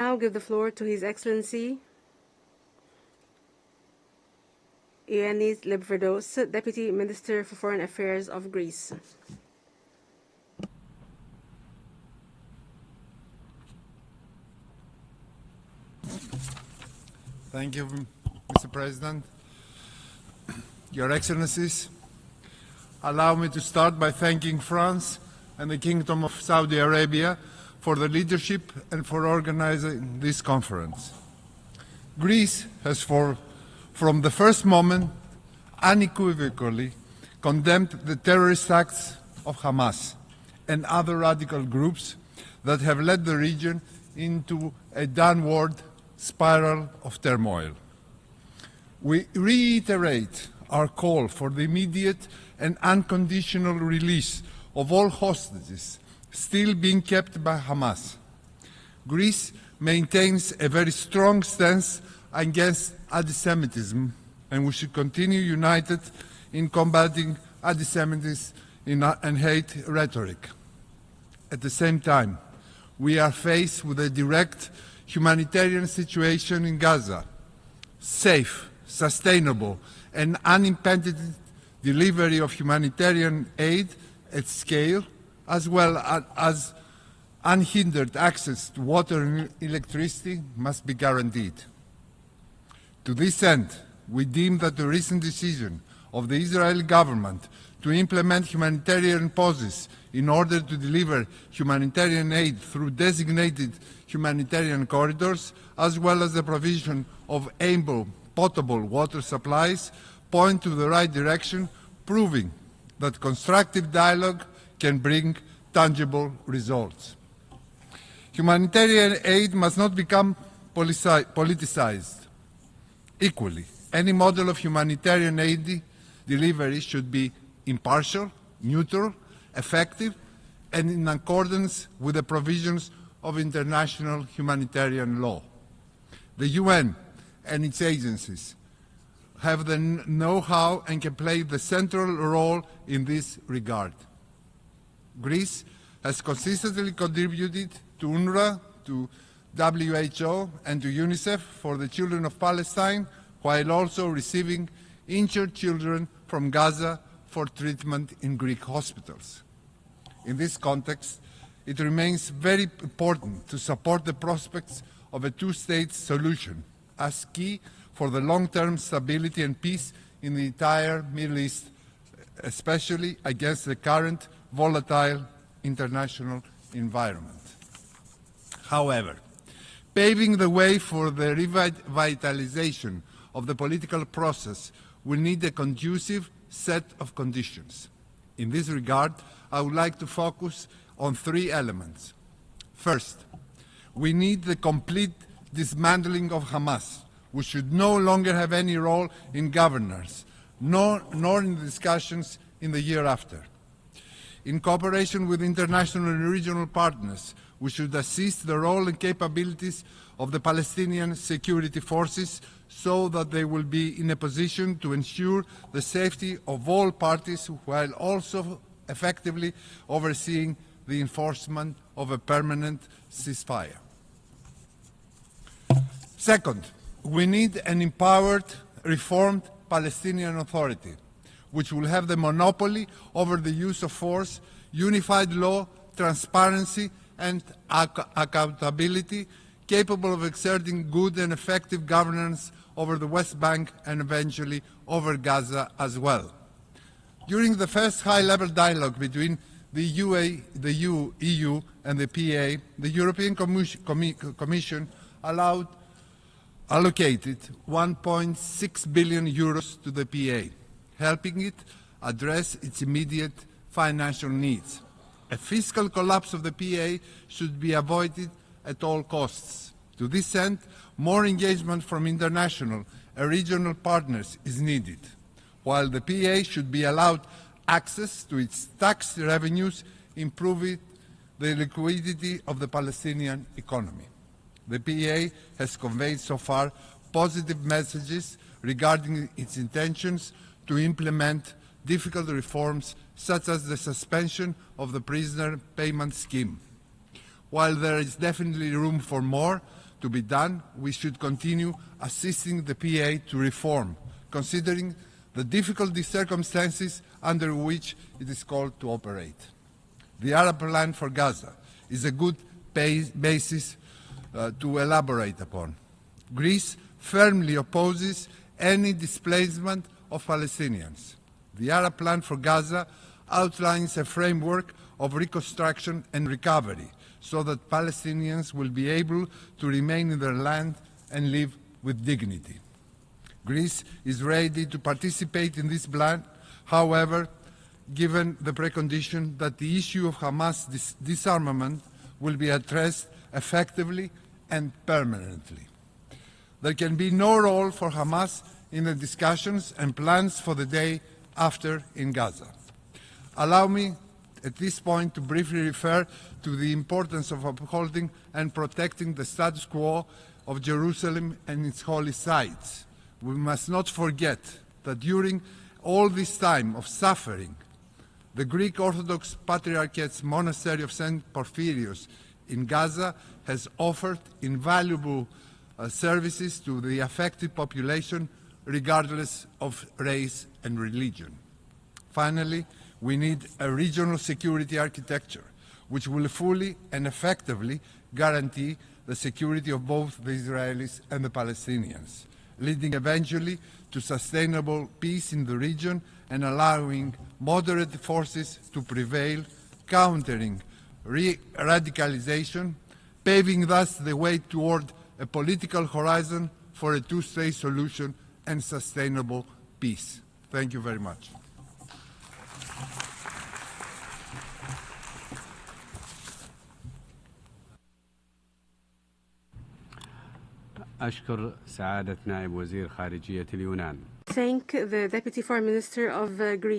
Now give the floor to His Excellency ΙΩΑΝΝΗΣ-ΜΙΧΑΗΛ, Deputy Minister for Foreign Affairs of Greece. Thank you, Mr. President. Your Excellencies, allow me to start by thanking France and the Kingdom of Saudi Arabia for the leadership and for organizing this conference. Greece has, from the first moment, unequivocally condemned the terrorist acts of Hamas and other radical groups that have led the region into a downward spiral of turmoil. We reiterate our call for the immediate and unconditional release of all hostages still being kept by Hamas. Greece maintains a very strong stance against anti-Semitism, and we should continue united in combating anti-Semitism and hate rhetoric. At the same time, we are faced with a direct humanitarian situation in Gaza. Safe, sustainable, and unimpeded delivery of humanitarian aid at scale, as well as unhindered access to water and electricity, must be guaranteed. To this end, we deem that the recent decision of the Israeli government to implement humanitarian pauses in order to deliver humanitarian aid through designated humanitarian corridors, as well as the provision of ample potable water supplies, point to the right direction, proving that constructive dialogue can bring tangible results. Humanitarian aid must not become politicized. Equally, any model of humanitarian aid delivery should be impartial, neutral, effective, and in accordance with the provisions of international humanitarian law. The UN and its agencies have the know-how and can play the central role in this regard. Greece has consistently contributed to UNRWA, to WHO, and to UNICEF for the children of Palestine, while also receiving injured children from Gaza for treatment in Greek hospitals. In this context, it remains very important to support the prospects of a two-state solution as key for the long-term stability and peace in the entire Middle East, especially against the current volatile international environment. However, paving the way for the revitalization of the political process will need a conducive set of conditions. In this regard, I would like to focus on three elements. First, we need the complete dismantling of Hamas, which should no longer have any role in governance, nor in the discussions in the year after. In cooperation with international and regional partners, we should assist the role and capabilities of the Palestinian security forces so that they will be in a position to ensure the safety of all parties while also effectively overseeing the enforcement of a permanent ceasefire. Second, we need an empowered, reformed Palestinian Authority, which will have the monopoly over the use of force, unified law, transparency, and accountability, capable of exerting good and effective governance over the West Bank and eventually over Gaza as well. During the first high-level dialogue between the EU and the PA, the European Commission allocated 1.6 billion euros to the PA, helping it address its immediate financial needs. A fiscal collapse of the PA should be avoided at all costs. To this end, more engagement from international and regional partners is needed, while the PA should be allowed access to its tax revenues, improving the liquidity of the Palestinian economy. The PA has conveyed so far positive messages regarding its intentions to implement difficult reforms such as the suspension of the prisoner payment scheme. While there is definitely room for more, to be done, we should continue assisting the PA to reform, considering the difficult circumstances under which it is called to operate. The Arab plan for Gaza is a good basis to elaborate upon. Greece firmly opposes any displacement of Palestinians. The Arab plan for Gaza outlines a framework of reconstruction and recovery so that Palestinians will be able to remain in their land and live with dignity. Greece is ready to participate in this plan, however, given the precondition that the issue of Hamas disarmament will be addressed effectively and permanently. There can be no role for Hamas in the discussions and plans for the day after in Gaza. Allow me at this point to briefly refer to the importance of upholding and protecting the status quo of Jerusalem and its holy sites. We must not forget that during all this time of suffering, the Greek Orthodox Patriarchate's monastery of St. Porphyrios in Gaza has offered invaluable services to the affected population regardless of race and religion. Finally, we need a regional security architecture which will fully and effectively guarantee the security of both the Israelis and the Palestinians, leading eventually to sustainable peace in the region and allowing moderate forces to prevail, countering radicalization, paving thus the way toward a political horizon for a two-state solution and sustainable peace. Thank you very much. أشكر سعادة نائب وزير خارجية اليونان. Thank the Deputy Foreign Minister of Greece.